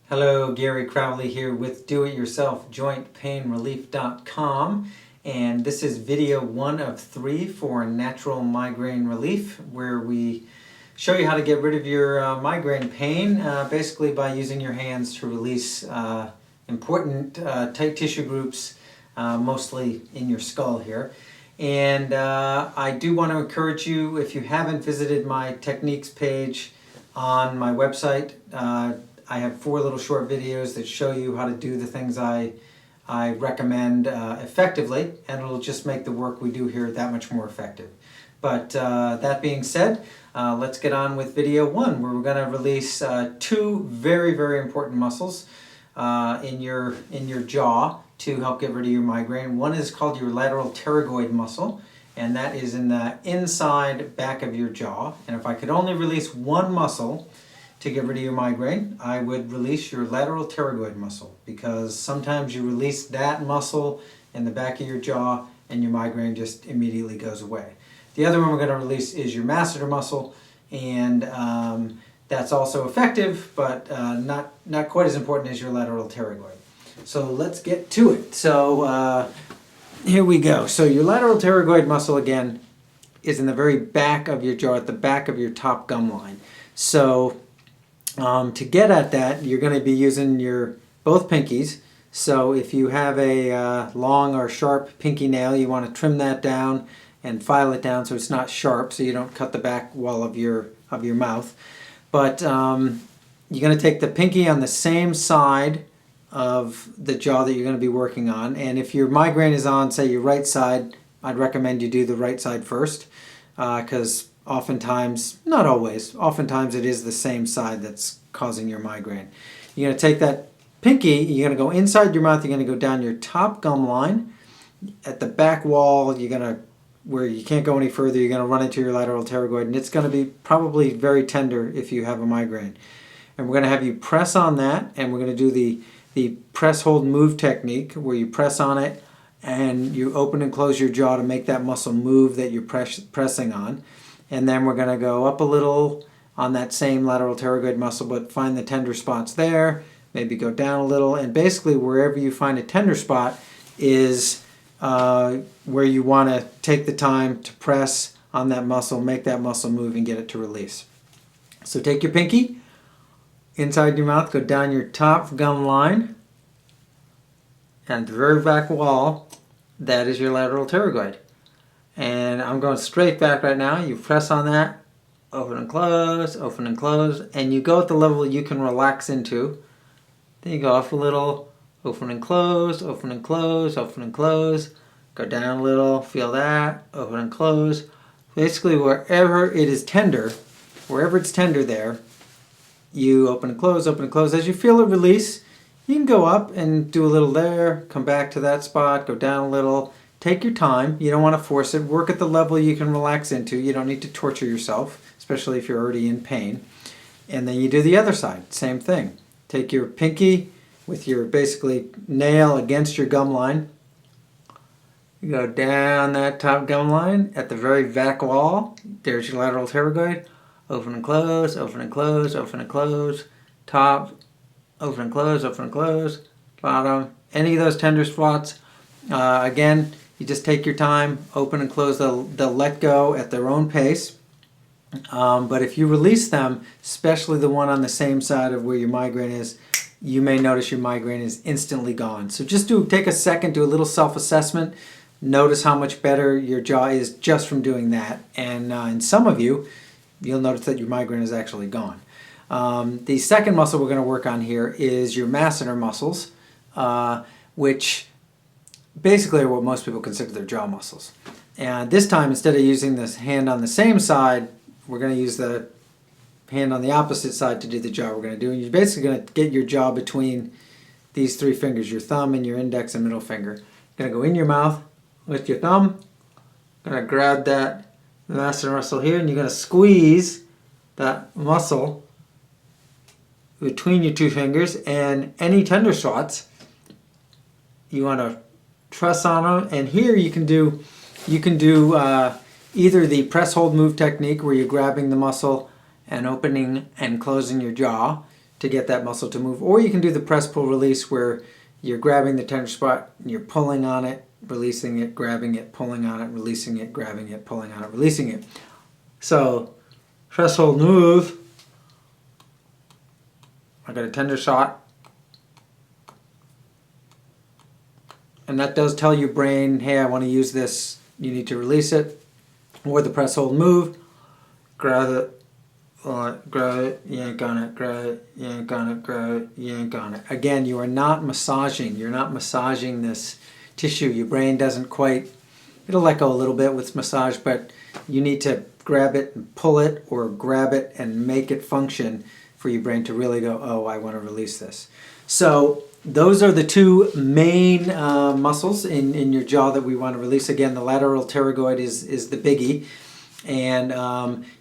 Hello, Gary Crowley here with DoItYourselfJointPainRelief.com, and this is video 1 of 3 for natural migraine relief, where we show you how to get rid of your migraine pain basically by using your hands to release important tight tissue groups, mostly in your skull here. And I do want to encourage you, if you haven't visited my techniques page on my website, I have 4 little short videos that show you how to do the things I recommend effectively, and it'll just make the work we do here that much more effective. But that being said, let's get on with video 1, where we're going to release 2 very, very important muscles in your jaw to help get rid of your migraine. One is called your lateral pterygoid muscle, and that is in the inside back of your jaw. And if I could only release one muscle to get rid of your migraine, I would release your lateral pterygoid muscle, because sometimes you release that muscle in the back of your jaw and your migraine just immediately goes away. The other one we're going to release is your masseter muscle, and that's also effective, but not quite as important as your lateral pterygoid. So let's get to it. So here we go. So your lateral pterygoid muscle, again, is in the very back of your jaw, at the back of your top gum line. So to get at that, you're going to be using your both pinkies. So if you have a long or sharp pinky nail, you want to trim that down and file it down so it's not sharp, so you don't cut the back wall of your mouth. But you're going to take the pinky on the same side of the jaw that you're going to be working on. And if your migraine is on, say, your right side, I'd recommend you do the right side first, because oftentimes, not always, oftentimes it is the same side that's causing your migraine. You're going to take that pinky, you're going to go inside your mouth, you're going to go down your top gum line. At the back wall, you're going to, where you can't go any further, you're going to run into your lateral pterygoid, and it's going to be probably very tender if you have a migraine. And we're going to have you press on that, and we're going to do the press, hold, move technique, where you press on it and you open and close your jaw to make that muscle move that you're pressing on. And then we're going to go up a little on that same lateral pterygoid muscle, but find the tender spots there, maybe go down a little, and basically wherever you find a tender spot is where you want to take the time to press on that muscle, make that muscle move, and get it to release. So take your pinky, inside your mouth, go down your top gum line, and the very back wall, that is your lateral pterygoid. And I'm going straight back right now. You press on that, open and close, and you go at the level you can relax into. Then you go off a little, open and close, open and close, open and close. Go down a little, feel that, open and close. Basically wherever it is tender, wherever it's tender there, you open and close, open and close. As you feel it release, you can go up and do a little there, come back to that spot, go down a little. Take your time. You don't want to force it. Work at the level you can relax into. You don't need to torture yourself, especially if you're already in pain. And then you do the other side. Same thing. Take your pinky with your basically nail against your gum line. You go down that top gum line at the very back wall. There's your lateral pterygoid. Open and close, open and close, open and close. Top, open and close, bottom. Any of those tender spots. Again, you just take your time, open and close, they'll let go at their own pace. But if you release them, especially the one on the same side of where your migraine is, you may notice your migraine is instantly gone. So just take a second, do a little self-assessment, notice how much better your jaw is just from doing that. And in some of you, you'll notice that your migraine is actually gone. The second muscle we're going to work on here is your masseter muscles, which basically are what most people consider their jaw muscles. And this time, instead of using this hand on the same side, we're going to use the hand on the opposite side to do the jaw we're going to do. And you're basically going to get your jaw between these 3 fingers, your thumb and your index and middle finger. You're going to go in your mouth with your thumb, going to grab that masseter muscle here, and you're going to squeeze that muscle between your 2 fingers, and any tender spots you want to press on them. And here you can do either the press, hold, move technique, where you're grabbing the muscle and opening and closing your jaw. to get that muscle to move. Or you can do the press, pull, release where you're grabbing the tender spot, and you're pulling on it, releasing it, grabbing it, pulling on it, releasing it, grabbing it, pulling on it, releasing it. So, press, hold, move. I got a tender shot. And that does tell your brain, hey, I want to use this, you need to release it. Or the press, hold, move. Grab it, grab it, yank on it, grab it, yank on it, grab it, yank on it. Again, you are not massaging. You're not massaging this tissue. Your brain doesn't quite, it'll let go a little bit with massage, but you need to grab it and pull it, or grab it and make it function for your brain to really go, oh, I want to release this. So those are the two main muscles in your jaw that we want to release. Again, the lateral pterygoid is the biggie. And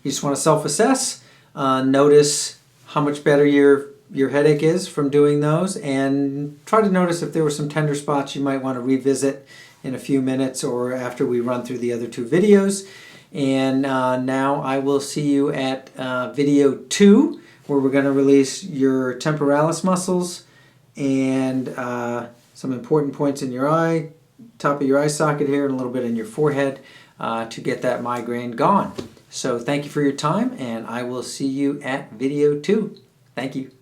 you just want to self-assess, notice how much better your headache is from doing those, and try to notice if there were some tender spots you might want to revisit in a few minutes or after we run through the other two videos. And now I will see you at video 2, where we're going to release your temporalis muscles and some important points in your eye, top of your eye socket here, and a little bit in your forehead to get that migraine gone. So thank you for your time, and I will see you at video 2. Thank you.